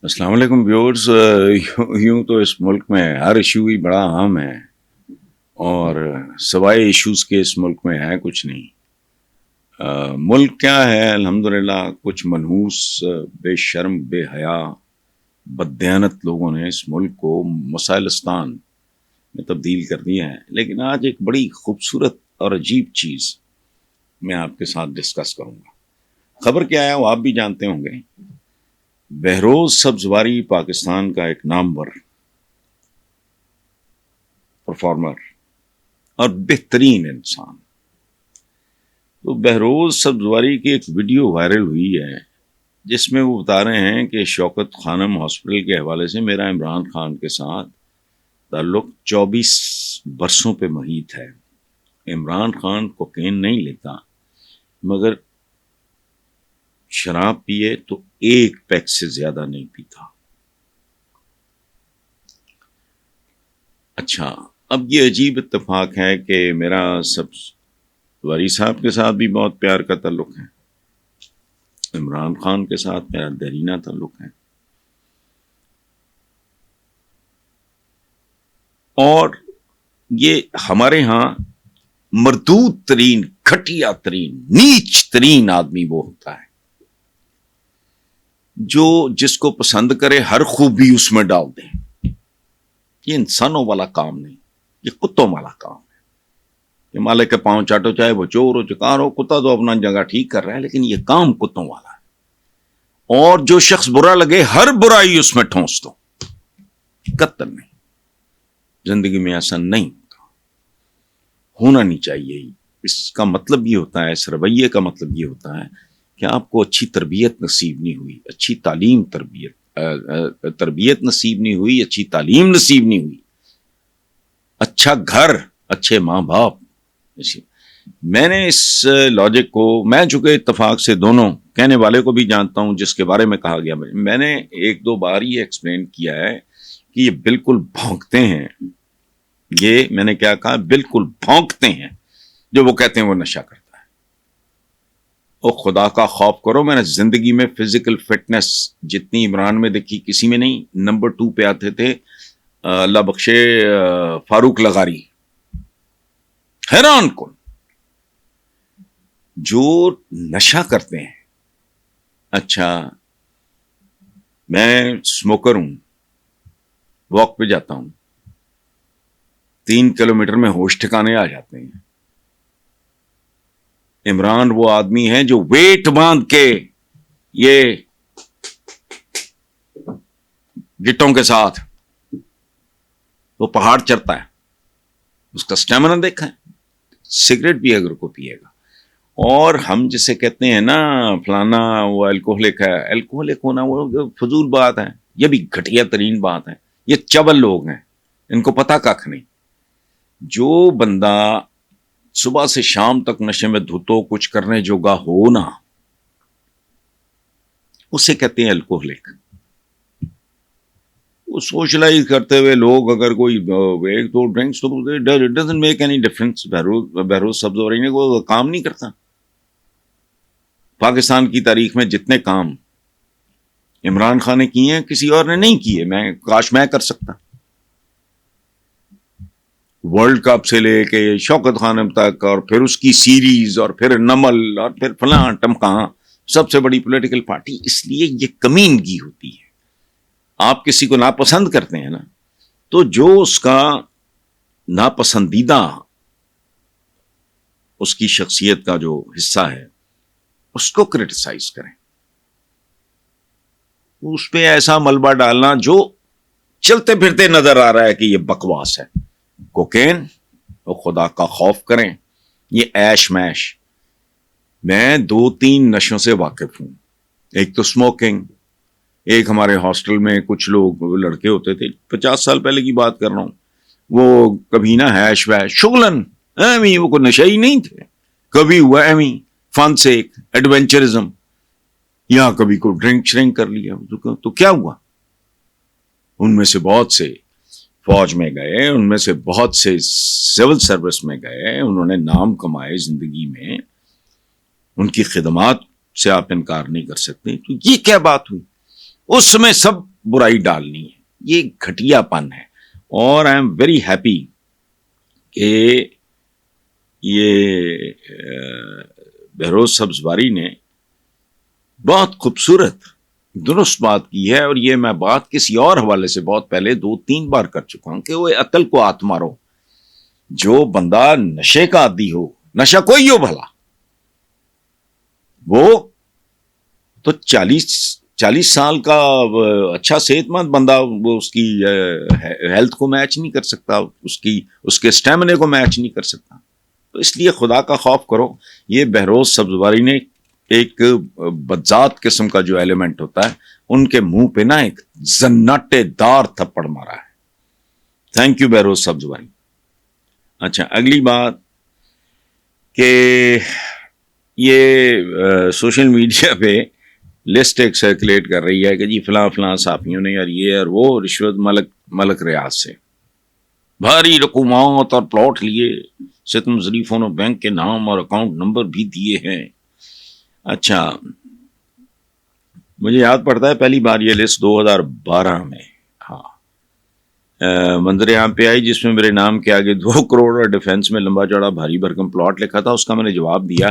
السلام علیکم ویورز. یوں تو اس ملک میں ہر ایشو ہی بڑا اہم ہے اور سوائے ایشوز کے اس ملک میں ہے کچھ نہیں. ملک کیا ہے الحمدللہ کچھ منحوس بے شرم بے حیا بددیانت لوگوں نے اس ملک کو مسائلستان میں تبدیل کر دیا ہے. لیکن آج ایک بڑی خوبصورت اور عجیب چیز میں آپ کے ساتھ ڈسکس کروں گا. خبر کیا ہے وہ آپ بھی جانتے ہوں گے. بہروز سبزواری پاکستان کا ایک نامور پرفارمر اور بہترین انسان. تو بہروز سبزواری کی ایک ویڈیو وائرل ہوئی ہے جس میں وہ بتا رہے ہیں کہ شوکت خانم ہاسپٹل کے حوالے سے میرا عمران خان کے ساتھ تعلق 24 برسوں پہ محیط ہے. عمران خان کوکین نہیں لیتا مگر شراب پیے تو ایک پیک سے زیادہ نہیں پیتا. اچھا اب یہ عجیب اتفاق ہے کہ میرا سبزواری صاحب کے ساتھ بھی بہت پیار کا تعلق ہے, عمران خان کے ساتھ میرا دیرینہ تعلق ہے, اور یہ ہمارے ہاں مردود ترین گھٹیا ترین نیچ ترین آدمی وہ ہوتا ہے جو جس کو پسند کرے ہر خوبی اس میں ڈال دیں. یہ انسانوں والا کام نہیں, یہ کتوں والا کام ہے. یہ مالک کے پاؤں چاٹو چاہے وہ چور ہو چکار ہو, کتا تو اپنا جگہ ٹھیک کر رہا ہے لیکن یہ کام کتوں والا ہے. اور جو شخص برا لگے ہر برائی اس میں ٹھونس دو. قطر نہیں, زندگی میں ایسا نہیں ہوتا, ہونا نہیں چاہیے. اس کا مطلب یہ ہوتا ہے, اس رویے کا مطلب یہ ہوتا ہے کہ آپ کو اچھی تربیت نصیب نہیں ہوئی, اچھی تعلیم تربیت نصیب نہیں ہوئی, اچھی تعلیم نصیب نہیں ہوئی, اچھا گھر, اچھے ماں باپ. میں نے اس لاجک کو, میں چونکہ اتفاق سے دونوں کہنے والے کو بھی جانتا ہوں جس کے بارے میں کہا گیا, میں نے ایک دو بار یہ ایکسپلین کیا ہے کہ یہ بالکل بھونکتے ہیں. یہ میں نے کیا کہا, بالکل بھونکتے ہیں. جو وہ کہتے ہیں وہ نشہ کرتا ہے. او خدا کا خوف کرو, میں نے زندگی میں فزیکل فٹنس جتنی عمران میں دیکھی کسی میں نہیں. نمبر 2 پہ آتے تھے اللہ بخشے فاروق لغاری. حیران کن جو نشہ کرتے ہیں. اچھا میں اسموکر ہوں, واک پہ جاتا ہوں, 3 کلومیٹر میں ہوش ٹھکانے آ جاتے ہیں. عمران وہ آدمی ہے جو ویٹ باندھ کے یہ گٹوں کے ساتھ وہ پہاڑ چڑھتا ہے. اس کا سٹیمنا دیکھا ہے. سگریٹ بھی اگر کو پیے گا. اور ہم جسے کہتے ہیں نا فلانا وہ الکوہلک ہے, الکوہلک ہونا وہ فضول بات ہے. یہ بھی گھٹیا ترین بات ہے. یہ چبل لوگ ہیں, ان کو پتہ کھ نہیں. جو بندہ صبح سے شام تک نشے میں دھتو کچھ کرنے جوگا ہو نا, اسے کہتے ہیں الکوہلک. وہ سوشلائز کرتے ہوئے لوگ اگر کوئی ایک دو ڈرنکس تو it doesn't make any difference. Behroz Sabzwari نے کوئی کام نہیں کرتا. پاکستان کی تاریخ میں جتنے کام عمران خان نے کیے ہیں کسی اور نے نہیں کیے. میں کاش میں کر سکتا. ورلڈ کپ سے لے کے شوکت خانم تک, اور پھر اس کی سیریز, اور پھر نمل, اور پھر فلاں ٹمکاں, سب سے بڑی پولیٹیکل پارٹی. اس لیے یہ کمینگی ہوتی ہے. آپ کسی کو ناپسند کرتے ہیں نا, تو جو اس کا ناپسندیدہ اس کی شخصیت کا جو حصہ ہے اس کو کرٹیسائز کریں. اس پہ ایسا ملبہ ڈالنا جو چلتے پھرتے نظر آ رہا ہے کہ یہ بکواس ہے. کوکین وہ خدا کا خوف کریں. یہ ایش میش. میں 2-3 نشوں سے واقف ہوں. ایک تو اسموکنگ, ایک ہمارے ہاسٹل میں کچھ لوگ لڑکے ہوتے تھے, 50 سال پہلے کی بات کر رہا ہوں, وہ کبھی نہ ہیش ویش شغلن ایویں, وہ کوئی نشہ ہی نہیں تھے. کبھی ہوا ایویں فن سے ایک ایڈونچرزم, یا کبھی کوئی ڈرنک شرنک کر لیا تو کیا ہوا. ان میں سے بہت سے فوج میں گئے, ان میں سے بہت سے سول سروس میں گئے, انہوں نے نام کمائے زندگی میں. ان کی خدمات سے آپ انکار نہیں کر سکتے. تو یہ کیا بات ہوئی؟ اس میں سب برائی ڈالنی ہے. یہ گھٹیا پن ہے. اور آئی ایم ویری ہیپی کہ یہ بہروز سبزواری نے بہت خوبصورت درست بات کی ہے. اور یہ میں بات کسی اور حوالے سے بہت پہلے 2-3 بار کر چکا ہوں کہ وہ عقل کو ہاتھ مارو. جو بندہ نشے کا عادی ہو, نشہ کوئی ہو بھلا, وہ تو 40 سال کا اچھا صحت مند بندہ, وہ اس کی ہیلتھ کو میچ نہیں کر سکتا, اس کے اسٹیمنے کو میچ نہیں کر سکتا. تو اس لیے خدا کا خوف کرو. یہ بہروز سبزواری نے ایک بدذات قسم کا جو ایلیمنٹ ہوتا ہے ان کے منہ پہ نا ایک زناٹے دار تھپڑ مارا ہے. Thank you Behroz Sabzwari. اچھا, اگلی بات کہ یہ سوشل میڈیا پہ لسٹ ایک سرکولیٹ کر رہی ہے کہ جی فلاں فلاں صحافیوں نے اور یہ اور وہ رشوت ملک ریاض سے بھاری رقومات اور پلاٹ لیے, ستم ظریفوں نے بینک کے نام اور اکاؤنٹ نمبر بھی دیے ہیں. اچھا, مجھے یاد پڑتا ہے پہلی بار یہ لسٹ 2012 میں منظر عام پہ آئی, جس میں میرے نام کے آگے 2 کروڑ اور ڈیفنس میں لمبا چوڑا بھاری بھرکم پلاٹ لکھا تھا. اس کا میں نے جواب دیا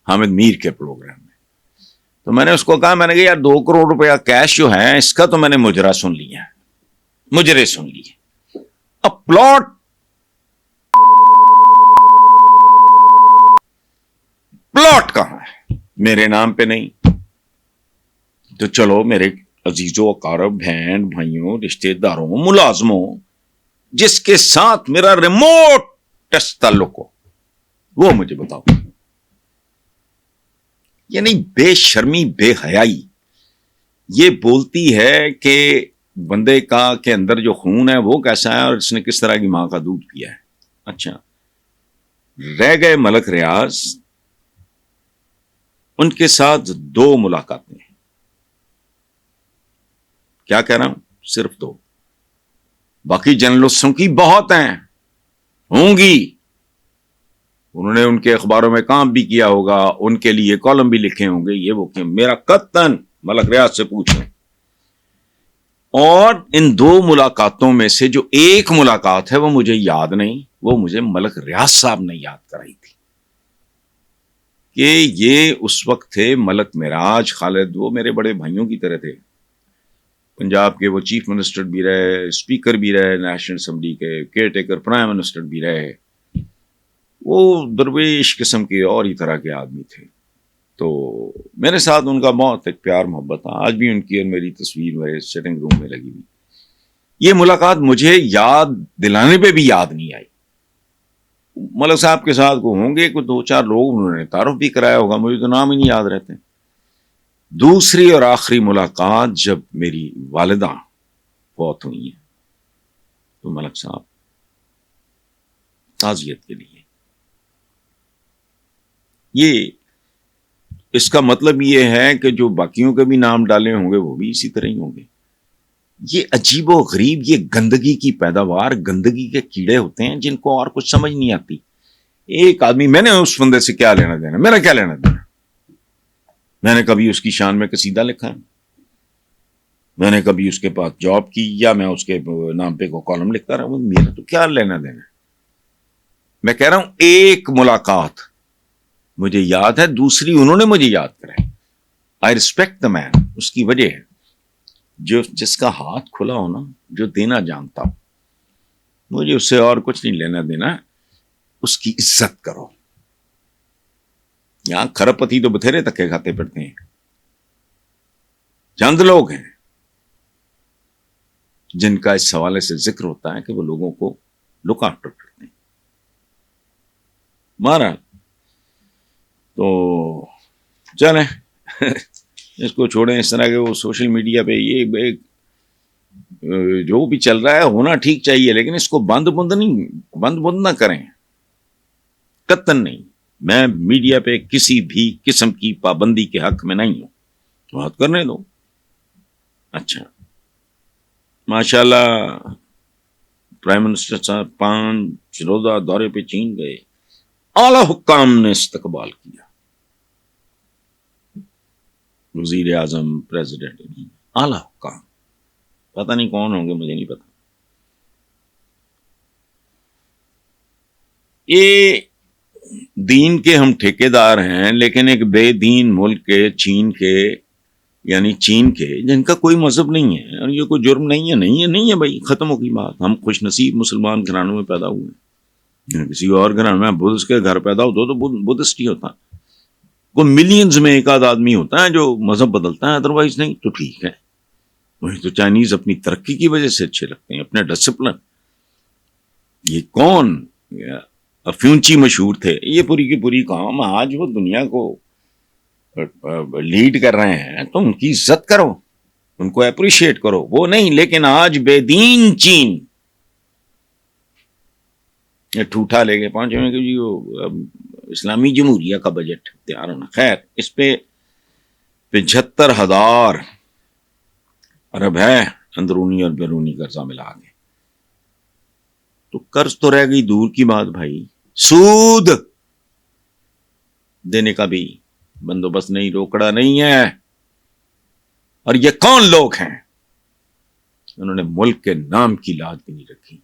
حامد میر کے پروگرام میں. تو میں نے اس کو کہا, میں نے کہا یار 2 کروڑ روپیہ کیش جو ہے اس کا تو میں نے مجرے سن لیے. اب پلاٹ کہاں ہے, میرے نام پہ نہیں. تو چلو میرے عزیزوں, اقارب, بہن بھائیوں, رشتے داروں, ملازموں, جس کے ساتھ میرا ریموٹ ٹچ تعلق ہو, وہ مجھے بتاؤ. یعنی بے شرمی, بے حیائی یہ بولتی ہے کہ بندے کا کے اندر جو خون ہے وہ کیسا ہے اور اس نے کس طرح کی ماں کا دودھ پیا ہے. اچھا, رہ گئے ملک ریاض, ان کے ساتھ 2 ملاقاتیں. کیا کہہ رہا ہوں, صرف 2. باقی جرنلسٹوں کی بہت ہیں, ہوں گی, انہوں نے ان کے اخباروں میں کام بھی کیا ہوگا, ان کے لیے کالم بھی لکھے ہوں گے, یہ وہ کہ میرا قطعاً ملک ریاض سے پوچھیں. اور ان 2 ملاقاتوں میں سے جو ایک ملاقات ہے وہ مجھے یاد نہیں, وہ مجھے ملک ریاض صاحب نے یاد کرائی تھی کہ یہ اس وقت تھے ملک معراج خالد, وہ میرے بڑے بھائیوں کی طرح تھے. پنجاب کے وہ چیف منسٹر بھی رہے, اسپیکر بھی رہے نیشنل اسمبلی کے, کیئر ٹیکر پرائم منسٹر بھی رہے. وہ درویش قسم کے اور ہی طرح کے آدمی تھے. تو میرے ساتھ ان کا بہت ایک پیار محبت تھا. آج بھی ان کی اور میری تصویر میرے سیٹنگ روم میں لگی ہوئی. یہ ملاقات مجھے یاد دلانے پہ بھی یاد نہیں آئی. ملک صاحب کے ساتھ کو ہوں گے کوئی 2-4 لوگ, انہوں نے تعارف بھی کرایا ہوگا, مجھے تو نام ہی نہیں یاد رہتے. دوسری اور آخری ملاقات جب میری والدہ فوت ہوئی ہیں تو ملک صاحب تعزیت کے لیے, یہ اس کا مطلب یہ ہے کہ جو باقیوں کے بھی نام ڈالے ہوں گے وہ بھی اسی طرح ہی ہوں گے. یہ عجیب و غریب, یہ گندگی کی پیداوار, گندگی کے کیڑے ہوتے ہیں جن کو اور کچھ سمجھ نہیں آتی. ایک آدمی, میں نے اس بندے سے کیا لینا دینا, میرا کیا لینا دینا, میں نے کبھی اس کی شان میں قصیدہ لکھا ہے, میں نے کبھی اس کے پاس جاب کی, یا میں اس کے نام پہ کو کالم لکھتا رہا ہوں, میرا تو کیا لینا دینا. میں کہہ رہا ہوں ایک ملاقات مجھے یاد ہے, دوسری انہوں نے مجھے یاد کرائی. آئی ریسپیکٹ دا مین, اس کی وجہ ہے جس کا ہاتھ کھلا ہو نا, جو دینا جانتا ہو. مجھے اس سے اور کچھ نہیں لینا دینا, اس کی عزت کرو. یہاں کھرب پتی تو بتھیرے تکے کھاتے پڑتے ہیں, چند لوگ ہیں جن کا اس حوالے سے ذکر ہوتا ہے کہ وہ لوگوں کو لک آفٹر کرتے ہیں. مارا تو چلیں اس کو چھوڑیں. اس طرح کے وہ سوشل میڈیا پہ یہ جو بھی چل رہا ہے ہونا ٹھیک چاہیے, لیکن اس کو بند نہ کریں, قطعاً نہیں. میں میڈیا پہ کسی بھی قسم کی پابندی کے حق میں نہیں ہوں, بات کرنے دو. اچھا, ماشاءاللہ پرائم منسٹر صاحب 5 روزہ دورے پہ چین گئے, اعلی حکام نے استقبال کیا. وزیر اعظم, پریزیڈنٹ, اعلی حکام. پتہ نہیں کون ہوں گے، مجھے نہیں پتا. یہ دین کے ہم ٹھیکیدار ہیں، لیکن ایک بے دین ملک کے چین کے، یعنی چین کے، جن کا کوئی مذہب نہیں ہے اور یہ کوئی جرم نہیں ہے بھائی، ختم ہو گئی بات. ہم خوش نصیب مسلمان گھرانوں میں پیدا ہوئے ہیں. کسی اور گھرانے میں بدھسٹ کے گھر پیدا ہوتا تو بدھسٹ ہی ہوتا. کوئی ملینز میں ایک آدھ آدمی ہوتا ہے جو مذہب بدلتا ہے، ادروائز نہیں تو ٹھیک ہے. وہی تو چائنیز اپنی ترقی کی وجہ سے اچھے لگتے ہیں، اپنے ڈسپلن. یہ کون افیونچی مشہور تھے، یہ پوری کی پوری قوم آج وہ دنیا کو لیڈ کر رہے ہیں، تو ان کی عزت کرو، ان کو اپریشیٹ کرو، وہ نہیں. لیکن آج بے دین چین یہ ٹھوٹا لے کے پہنچے ہوئے کہ جی وہ اسلامی جمہوریہ کا بجٹ تیار ہونا. خیر، اس پہ 75,000 ارب ہے اندرونی اور بیرونی قرضہ ملا کے. تو قرض تو رہ گئی دور کی بات بھائی، سود دینے کا بھی بندوبست نہیں، روکڑا نہیں ہے. اور یہ کون لوگ ہیں؟ انہوں نے ملک کے نام کی لاج بھی نہیں رکھی.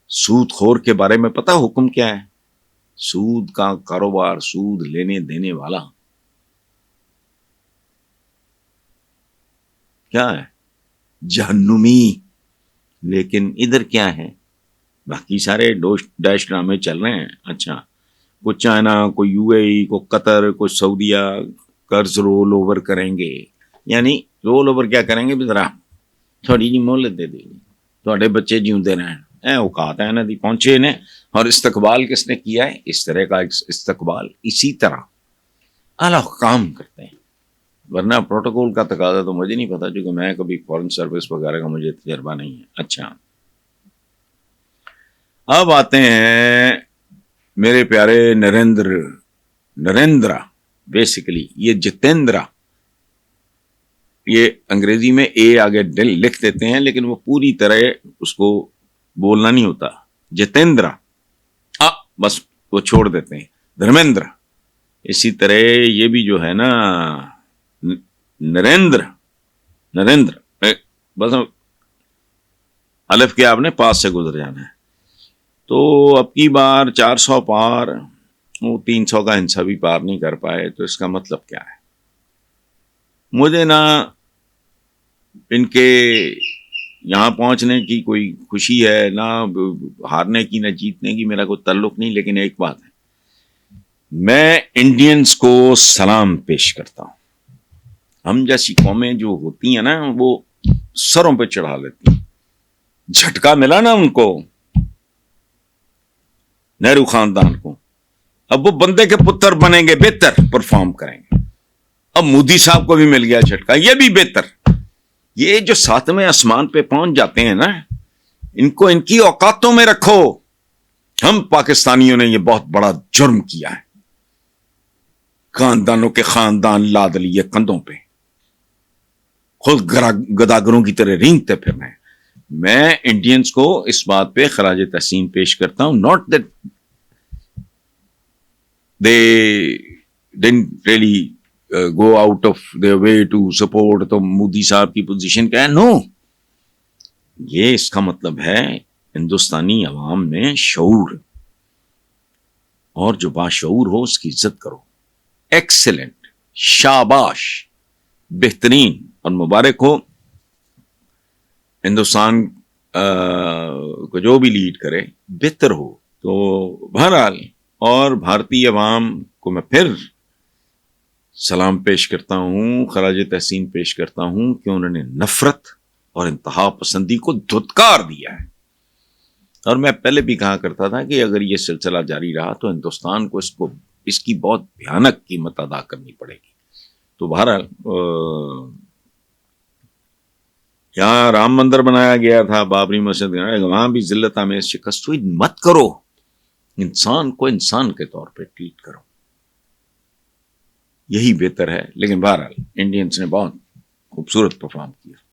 سود خور کے بارے میں پتہ حکم کیا ہے؟ سود کا کاروبار، سود لینے دینے والا کیا ہے؟ جہنمی. لیکن ادھر کیا ہے؟ باقی سارے ڈیش ڈرامے چل رہے ہیں. اچھا، کوئی چائنا، کوئی یو اے ای، کوئی قطر، کوئی سعودیہ قرض رول اوور کریں گے. یعنی رول اوور کیا کریں گے؟ ذرا تھوڑی جی مہلت دے دیں گے، تھوڑے بچے جیوندے رہیں. اوقات ہے نا دی پہنچے نے. اور استقبال کس نے کیا ہے؟ اس طرح کا استقبال اسی طرح اعلی حکام کرتے ہیں. ورنہ پروٹوکول کا تقاضا تو مجھے نہیں پتا، چونکہ میں کبھی فورن سروس وغیرہ کا مجھے تجربہ نہیں ہے. اچھا، اب آتے ہیں میرے پیارے نریندرا. بیسیکلی یہ جتیندرا، یہ انگریزی میں اے آگے لکھ دیتے ہیں، لیکن وہ پوری طرح اس کو بولنا نہیں ہوتا. جتیندرا بس وہ چھوڑ دیتے ہیں. دھرمیندر. اسی طرح یہ بھی جو ہے نا نریندر بس الف کے آپ نے پاس سے گزر جانا ہے. تو اب کی بار 400 پار، وہ 300 کا ہنسا بھی پار نہیں کر پائے. تو اس کا مطلب کیا ہے؟ مجھے نہ ان کے یہاں پہنچنے کی کوئی خوشی ہے، نہ ہارنے کی، نہ جیتنے کی، میرا کوئی تعلق نہیں. لیکن ایک بات ہے، میں انڈینز کو سلام پیش کرتا ہوں. ہم جیسی قومیں جو ہوتی ہیں نا، وہ سروں پہ چڑھا لیتی ہیں. جھٹکا ملا نا ان کو، نہرو خاندان کو. اب وہ بندے کے پتر بنیں گے، بہتر پرفارم کریں گے. اب مودی صاحب کو بھی مل گیا جھٹکا، یہ بھی بہتر. یہ جو 7ویں آسمان پہ پہنچ جاتے ہیں نا، ان کو ان کی اوقاتوں میں رکھو. ہم پاکستانیوں نے یہ بہت بڑا جرم کیا ہے، خاندانوں کے خاندان لاد لیے کندھوں پہ، خود گداگروں کی طرح رینگتے پھر رہے ہیں. میں انڈینز کو اس بات پہ خراج تحسین پیش کرتا ہوں. Not that they didn't really go out of their way to support. تو مودی صاحب کی پوزیشن کیا ہے؟ نو. یہ اس کا مطلب ہے ہندوستانی عوام میں شعور، اور جو باشعور ہو اس کی عزت کرو. ایکسلنٹ، شاباش، بہترین، اور مبارک ہو ہندوستان کو جو بھی لیڈ کرے بہتر ہو. تو بہرحال، اور بھارتی عوام کو میں پھر سلام پیش کرتا ہوں، خراج تحسین پیش کرتا ہوں کہ انہوں نے نفرت اور انتہا پسندی کو دھتکار دیا ہے. اور میں پہلے بھی کہا کرتا تھا کہ اگر یہ سلسلہ جاری رہا تو ہندوستان کو اس کی بہت بھیانک قیمت ادا کرنی پڑے گی. تو بہرحال یہاں رام مندر بنایا گیا تھا، بابری مسجد، وہاں بھی ذلت آمیز شکست ہوئی. مت کرو، انسان کو انسان کے طور پہ ٹریٹ کرو، یہی بہتر ہے. لیکن بہرحال انڈینز نے بہت خوبصورت پرفارم کیا.